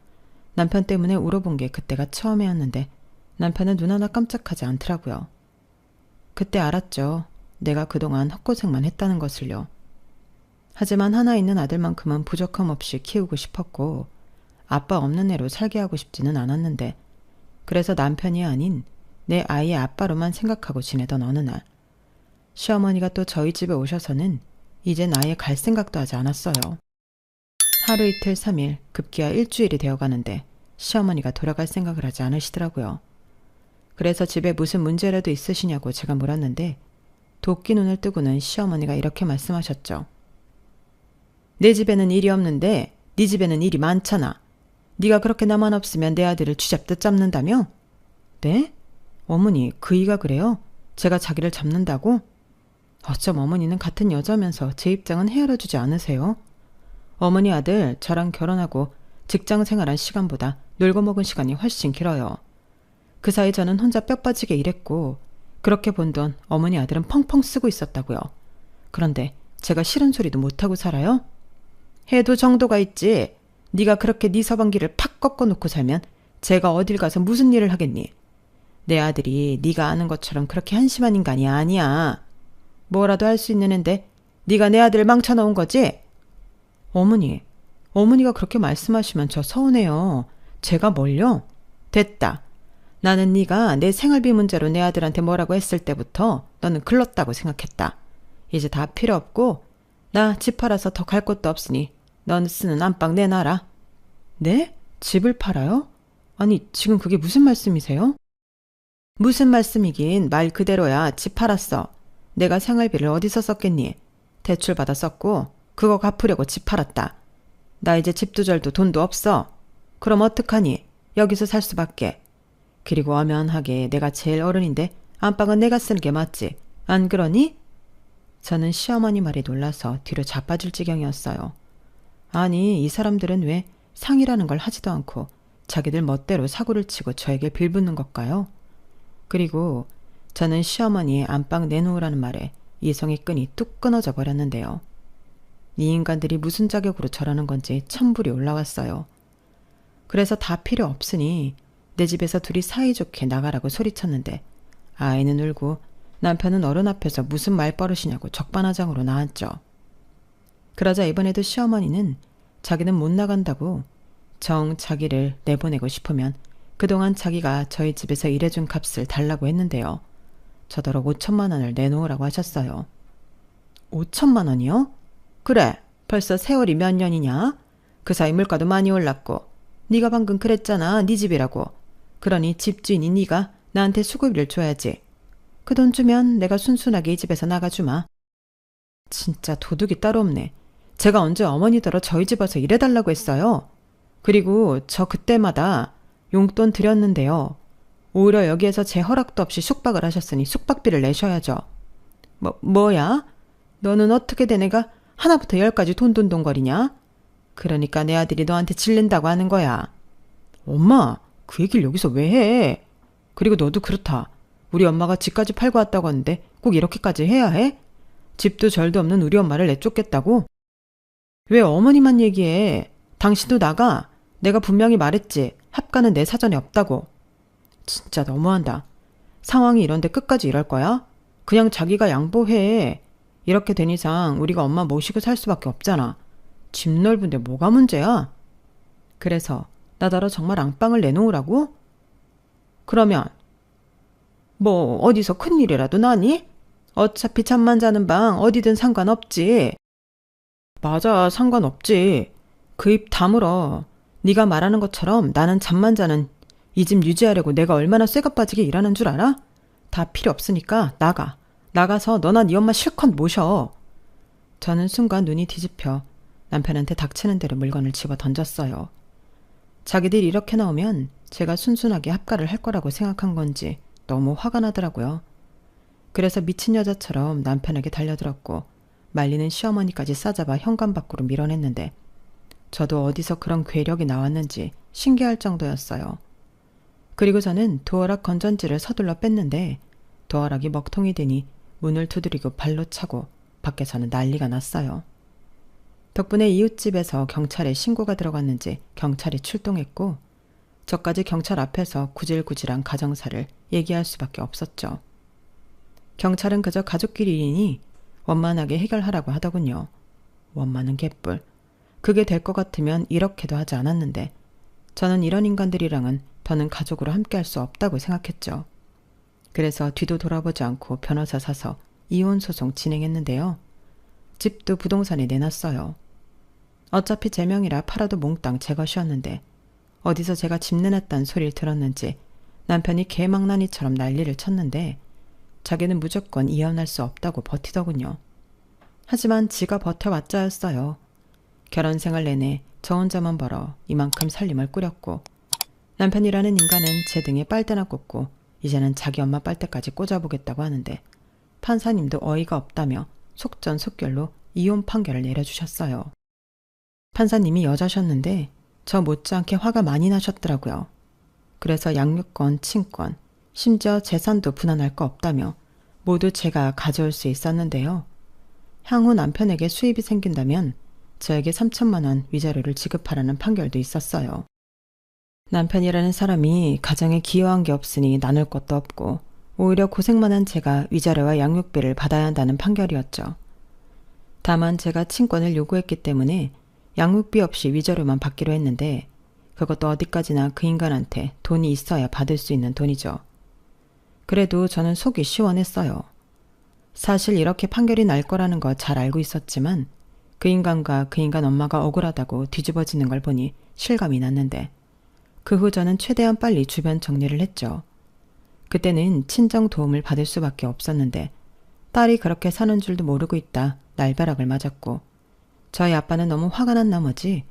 남편 때문에 울어본 게 그때가 처음이었는데 남편은 눈 하나 깜짝하지 않더라고요. 그때 알았죠. 내가 그동안 헛고생만 했다는 것을요. 하지만 하나 있는 아들만큼은 부족함 없이 키우고 싶었고 아빠 없는 애로 살게 하고 싶지는 않았는데 그래서 남편이 아닌 내 아이의 아빠로만 생각하고 지내던 어느 날 시어머니가 또 저희 집에 오셔서는 이젠 아예 갈 생각도 하지 않았어요. 하루 이틀 3일 급기야 일주일이 되어가는데 시어머니가 돌아갈 생각을 하지 않으시더라고요. 그래서 집에 무슨 문제라도 있으시냐고 제가 물었는데 도끼 눈을 뜨고는 시어머니가 이렇게 말씀하셨죠. 내 집에는 일이 없는데 네 집에는 일이 많잖아. 네가 그렇게 나만 없으면 내 아들을 쥐잡듯 잡는다며? 네? 어머니, 그이가 그래요? 제가 자기를 잡는다고? 어쩜 어머니는 같은 여자면서 제 입장은 헤아려 주지 않으세요? 어머니 아들 저랑 결혼하고 직장 생활한 시간보다 놀고 먹은 시간이 훨씬 길어요. 그 사이 저는 혼자 뼈 빠지게 일했고 그렇게 번 돈 어머니 아들은 펑펑 쓰고 있었다고요. 그런데 제가 싫은 소리도 못하고 살아요? 해도 정도가 있지. 네가 그렇게 네 서방기를 팍 꺾어놓고 살면 제가 어딜 가서 무슨 일을 하겠니? 내 아들이 네가 아는 것처럼 그렇게 한심한 인간이 아니야. 뭐라도 할 수 있는 앤데 네가 내 아들을 망쳐놓은 거지? 어머니, 어머니가 그렇게 말씀하시면 저 서운해요. 제가 뭘요? 됐다. 나는 네가 내 생활비 문제로 내 아들한테 뭐라고 했을 때부터 너는 글렀다고 생각했다. 이제 다 필요 없고 나 집 팔아서 더 갈 곳도 없으니 넌 쓰는 안방 내놔라. 네? 집을 팔아요? 아니 지금 그게 무슨 말씀이세요? 무슨 말씀이긴 말 그대로야. 집 팔았어. 내가 생활비를 어디서 썼겠니? 대출 받아 썼고 그거 갚으려고 집 팔았다. 나 이제 집도 절도 돈도 없어. 그럼 어떡하니? 여기서 살 수밖에. 그리고 엄연하게 내가 제일 어른인데 안방은 내가 쓰는 게 맞지. 안 그러니? 저는 시어머니 말에 놀라서 뒤로 자빠질 지경이었어요. 아니 이 사람들은 왜 상의라는 걸 하지도 않고 자기들 멋대로 사고를 치고 저에게 빌붙는 걸까요? 그리고 저는 시어머니의 안방 내놓으라는 말에 이성의 끈이 뚝 끊어져 버렸는데요. 이 인간들이 무슨 자격으로 저러는 건지 천불이 올라왔어요. 그래서 다 필요 없으니 내 집에서 둘이 사이좋게 나가라고 소리쳤는데 아이는 울고 남편은 어른 앞에서 무슨 말버릇이냐고 적반하장으로 나왔죠. 그러자 이번에도 시어머니는 자기는 못 나간다고 정 자기를 내보내고 싶으면 그동안 자기가 저희 집에서 일해준 값을 달라고 했는데요. 저더러 5천만 원을 내놓으라고 하셨어요. 5천만 원이요? 그래, 벌써 세월이 몇 년이냐? 그 사이 물가도 많이 올랐고 네가 방금 그랬잖아. 네 집이라고. 그러니 집주인이 네가 나한테 수고비를 줘야지. 그 돈 주면 내가 순순하게 이 집에서 나가주마. 진짜 도둑이 따로 없네. 제가 언제 어머니더러 저희 집 와서 일해달라고 했어요. 그리고 저 그때마다 용돈 드렸는데요. 오히려 여기에서 제 허락도 없이 숙박을 하셨으니 숙박비를 내셔야죠. 뭐야? 너는 어떻게 된 애가 하나부터 10까지 돈돈돈거리냐? 그러니까 내 아들이 너한테 질른다고 하는 거야. 엄마, 그 얘기를 여기서 왜 해? 그리고 너도 그렇다. 우리 엄마가 집까지 팔고 왔다고 하는데 꼭 이렇게까지 해야 해? 집도 절도 없는 우리 엄마를 내쫓겠다고? 왜 어머니만 얘기해? 당신도 나가. 내가 분명히 말했지. 합가는 내 사전에 없다고. 진짜 너무한다. 상황이 이런데 끝까지 이럴 거야? 그냥 자기가 양보해. 이렇게 된 이상 우리가 엄마 모시고 살 수밖에 없잖아. 집 넓은데 뭐가 문제야? 그래서 나더러 정말 앙빵을 내놓으라고? 그러면 뭐 어디서 큰일이라도 나니? 어차피 잠만 자는 방 어디든 상관없지. 맞아, 상관없지. 그 입 다물어. 네가 말하는 것처럼 나는 잠만 자는 이 집 유지하려고 내가 얼마나 쇠가 빠지게 일하는 줄 알아? 다 필요 없으니까 나가. 나가서 너나 네 엄마 실컷 모셔. 저는 순간 눈이 뒤집혀 남편한테 닥치는 대로 물건을 집어 던졌어요. 자기들이 이렇게 나오면 제가 순순하게 합가를 할 거라고 생각한 건지 너무 화가 나더라고요. 그래서 미친 여자처럼 남편에게 달려들었고 말리는 시어머니까지 싸잡아 현관 밖으로 밀어냈는데 저도 어디서 그런 괴력이 나왔는지 신기할 정도였어요. 그리고 저는 도어락 건전지를 서둘러 뺐는데 도어락이 먹통이 되니 문을 두드리고 발로 차고 밖에서는 난리가 났어요. 덕분에 이웃집에서 경찰에 신고가 들어갔는지 경찰이 출동했고 저까지 경찰 앞에서 구질구질한 가정사를 얘기할 수밖에 없었죠. 경찰은 그저 가족끼리니 원만하게 해결하라고 하더군요. 원만한 개뿔. 그게 될 것 같으면 이렇게도 하지 않았는데 저는 이런 인간들이랑은 더는 가족으로 함께할 수 없다고 생각했죠. 그래서 뒤도 돌아보지 않고 변호사 사서 이혼 소송 진행했는데요. 집도 부동산에 내놨어요. 어차피 제 명이라 팔아도 몽땅 제 것이었는데 어디서 제가 집 내놨다는 소리를 들었는지 남편이 개망나니처럼 난리를 쳤는데 자기는 무조건 이혼할 수 없다고 버티더군요. 하지만 지가 버텨왔자였어요. 결혼 생활 내내 저 혼자만 벌어 이만큼 살림을 꾸렸고 남편이라는 인간은 제 등에 빨대나 꽂고 이제는 자기 엄마 빨대까지 꽂아보겠다고 하는데 판사님도 어이가 없다며 속전속결로 이혼 판결을 내려주셨어요. 판사님이 여자셨는데 저 못지않게 화가 많이 나셨더라고요. 그래서 양육권, 친권, 심지어 재산도 분할할 거 없다며 모두 제가 가져올 수 있었는데요. 향후 남편에게 수입이 생긴다면 저에게 3천만 원 위자료를 지급하라는 판결도 있었어요. 남편이라는 사람이 가정에 기여한 게 없으니 나눌 것도 없고 오히려 고생만 한 제가 위자료와 양육비를 받아야 한다는 판결이었죠. 다만 제가 친권을 요구했기 때문에 양육비 없이 위자료만 받기로 했는데 그것도 어디까지나 그 인간한테 돈이 있어야 받을 수 있는 돈이죠. 그래도 저는 속이 시원했어요. 사실 이렇게 판결이 날 거라는 거 잘 알고 있었지만 그 인간과 그 인간 엄마가 억울하다고 뒤집어지는 걸 보니 실감이 났는데 그 후 저는 최대한 빨리 주변 정리를 했죠. 그때는 친정 도움을 받을 수밖에 없었는데 딸이 그렇게 사는 줄도 모르고 있다 날벼락을 맞았고 저희 아빠는 너무 화가 난 나머지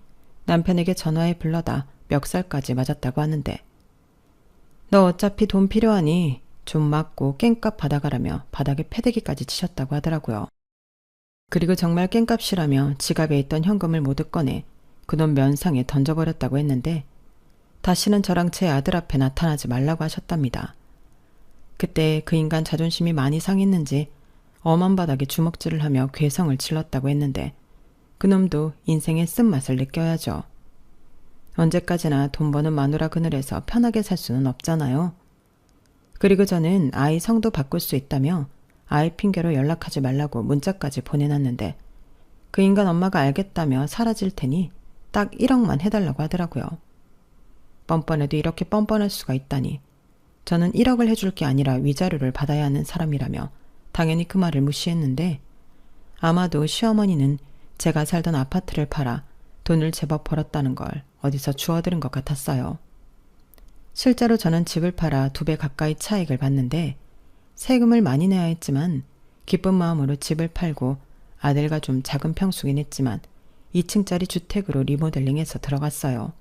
남편에게 전화해 불러다 멱살까지 맞았다고 하는데 너 어차피 돈 필요하니 좀 맞고 깽값 받아가라며 바닥에 패대기까지 치셨다고 하더라고요. 그리고 정말 깽값이라며 지갑에 있던 현금을 모두 꺼내 그놈 면상에 던져버렸다고 했는데 다시는 저랑 제 아들 앞에 나타나지 말라고 하셨답니다. 그때 그 인간 자존심이 많이 상했는지 엄한 바닥에 주먹질을 하며 괴성을 질렀다고 했는데 그놈도 인생의 쓴맛을 느껴야죠. 언제까지나 돈 버는 마누라 그늘에서 편하게 살 수는 없잖아요. 그리고 저는 아이 성도 바꿀 수 있다며 아이 핑계로 연락하지 말라고 문자까지 보내놨는데 그 인간 엄마가 알겠다며 사라질 테니 딱 1억만 해달라고 하더라고요. 뻔뻔해도 이렇게 뻔뻔할 수가 있다니. 저는 1억을 해줄 게 아니라 위자료를 받아야 하는 사람이라며 당연히 그 말을 무시했는데 아마도 시어머니는 제가 살던 아파트를 팔아 돈을 제법 벌었다는 걸 어디서 주워들은 것 같았어요. 실제로 저는 집을 팔아 2배 가까이 차익을 봤는데 세금을 많이 내야 했지만 기쁜 마음으로 집을 팔고 아들과 좀 작은 평수긴 했지만 2층짜리 주택으로 리모델링해서 들어갔어요.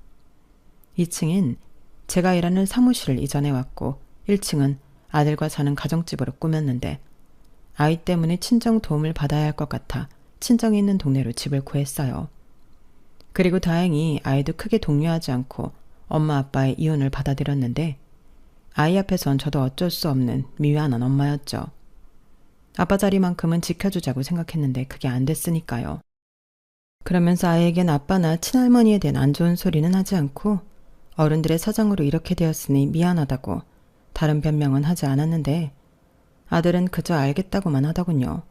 2층엔 제가 일하는 사무실을 이전해 왔고 1층은 아들과 사는 가정집으로 꾸몄는데 아이 때문에 친정 도움을 받아야 할 것 같아 친정이 있는 동네로 집을 구했어요. 그리고 다행히 아이도 크게 동요하지 않고 엄마 아빠의 이혼을 받아들였는데 아이 앞에선 저도 어쩔 수 없는 미안한 엄마였죠. 아빠 자리만큼은 지켜주자고 생각했는데 그게 안 됐으니까요. 그러면서 아이에겐 아빠나 친할머니에 대한 안 좋은 소리는 하지 않고 어른들의 사정으로 이렇게 되었으니 미안하다고 다른 변명은 하지 않았는데 아들은 그저 알겠다고만 하더군요.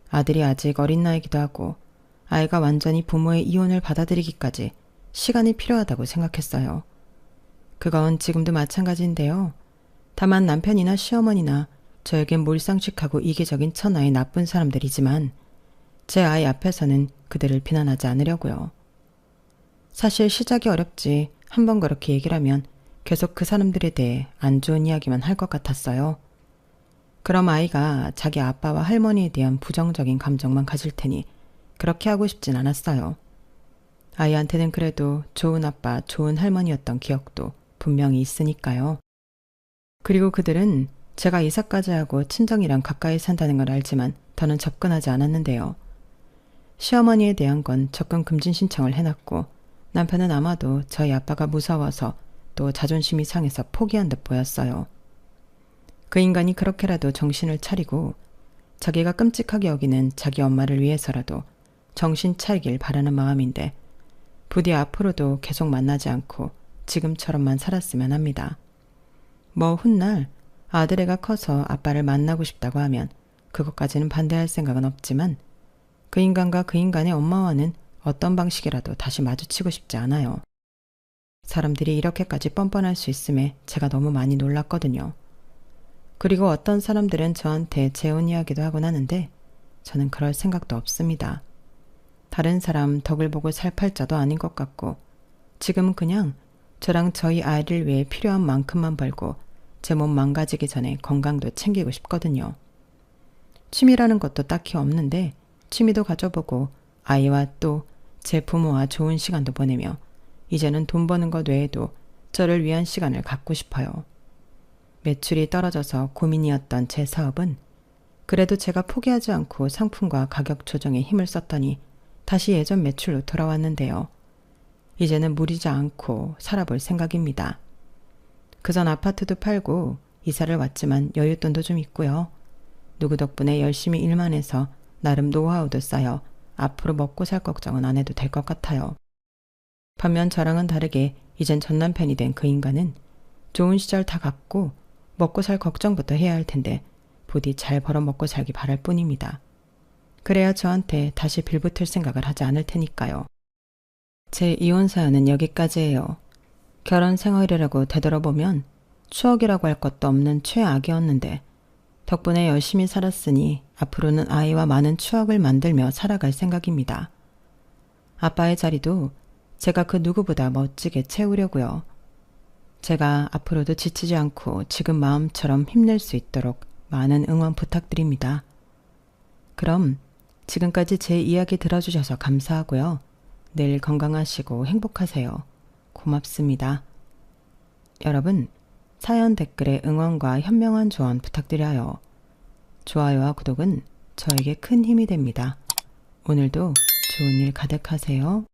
아들이 아직 어린 나이기도 하고 아이가 완전히 부모의 이혼을 받아들이기까지 시간이 필요하다고 생각했어요. 그건 지금도 마찬가지인데요. 다만 남편이나 시어머니나 저에겐 몰상식하고 이기적인 천하의 나쁜 사람들이지만 제 아이 앞에서는 그들을 비난하지 않으려고요. 사실 시작이 어렵지 한번 그렇게 얘기를 하면 계속 그 사람들에 대해 안 좋은 이야기만 할 것 같았어요. 그럼 아이가 자기 아빠와 할머니에 대한 부정적인 감정만 가질 테니 그렇게 하고 싶진 않았어요. 아이한테는 그래도 좋은 아빠, 좋은 할머니였던 기억도 분명히 있으니까요. 그리고 그들은 제가 이사까지 하고 친정이랑 가까이 산다는 걸 알지만 더는 접근하지 않았는데요. 시어머니에 대한 건 접근 금지 신청을 해놨고 남편은 아마도 저희 아빠가 무서워서 또 자존심이 상해서 포기한 듯 보였어요. 그 인간이 그렇게라도 정신을 차리고 자기가 끔찍하게 여기는 자기 엄마를 위해서라도 정신 차리길 바라는 마음인데 부디 앞으로도 계속 만나지 않고 지금처럼만 살았으면 합니다. 뭐 훗날 아들애가 커서 아빠를 만나고 싶다고 하면 그것까지는 반대할 생각은 없지만 그 인간과 그 인간의 엄마와는 어떤 방식이라도 다시 마주치고 싶지 않아요. 사람들이 이렇게까지 뻔뻔할 수 있음에 제가 너무 많이 놀랐거든요. 그리고 어떤 사람들은 저한테 재혼 이야기도 하곤 하는데 저는 그럴 생각도 없습니다. 다른 사람 덕을 보고 살 팔자도 아닌 것 같고 지금은 그냥 저랑 저희 아이를 위해 필요한 만큼만 벌고 제 몸 망가지기 전에 건강도 챙기고 싶거든요. 취미라는 것도 딱히 없는데 취미도 가져보고 아이와 또 제 부모와 좋은 시간도 보내며 이제는 돈 버는 것 외에도 저를 위한 시간을 갖고 싶어요. 매출이 떨어져서 고민이었던 제 사업은 그래도 제가 포기하지 않고 상품과 가격 조정에 힘을 썼더니 다시 예전 매출로 돌아왔는데요. 이제는 무리지 않고 살아볼 생각입니다. 그전 아파트도 팔고 이사를 왔지만 여윳돈도 좀 있고요. 누구 덕분에 열심히 일만 해서 나름 노하우도 쌓여 앞으로 먹고 살 걱정은 안 해도 될 것 같아요. 반면 저랑은 다르게 이젠 전 남편이 된 그 인간은 좋은 시절 다 갔고 먹고 살 걱정부터 해야 할 텐데 부디 잘 벌어 먹고 살기 바랄 뿐입니다. 그래야 저한테 다시 빌붙을 생각을 하지 않을 테니까요. 제 이혼 사연은 여기까지예요. 결혼 생활이라고 되돌아보면 추억이라고 할 것도 없는 최악이었는데 덕분에 열심히 살았으니 앞으로는 아이와 많은 추억을 만들며 살아갈 생각입니다. 아빠의 자리도 제가 그 누구보다 멋지게 채우려고요. 제가 앞으로도 지치지 않고 지금 마음처럼 힘낼 수 있도록 많은 응원 부탁드립니다. 그럼 지금까지 제 이야기 들어주셔서 감사하고요. 늘 건강하시고 행복하세요. 고맙습니다. 여러분, 사연 댓글에 응원과 현명한 조언 부탁드려요. 좋아요와 구독은 저에게 큰 힘이 됩니다. 오늘도 좋은 일 가득하세요.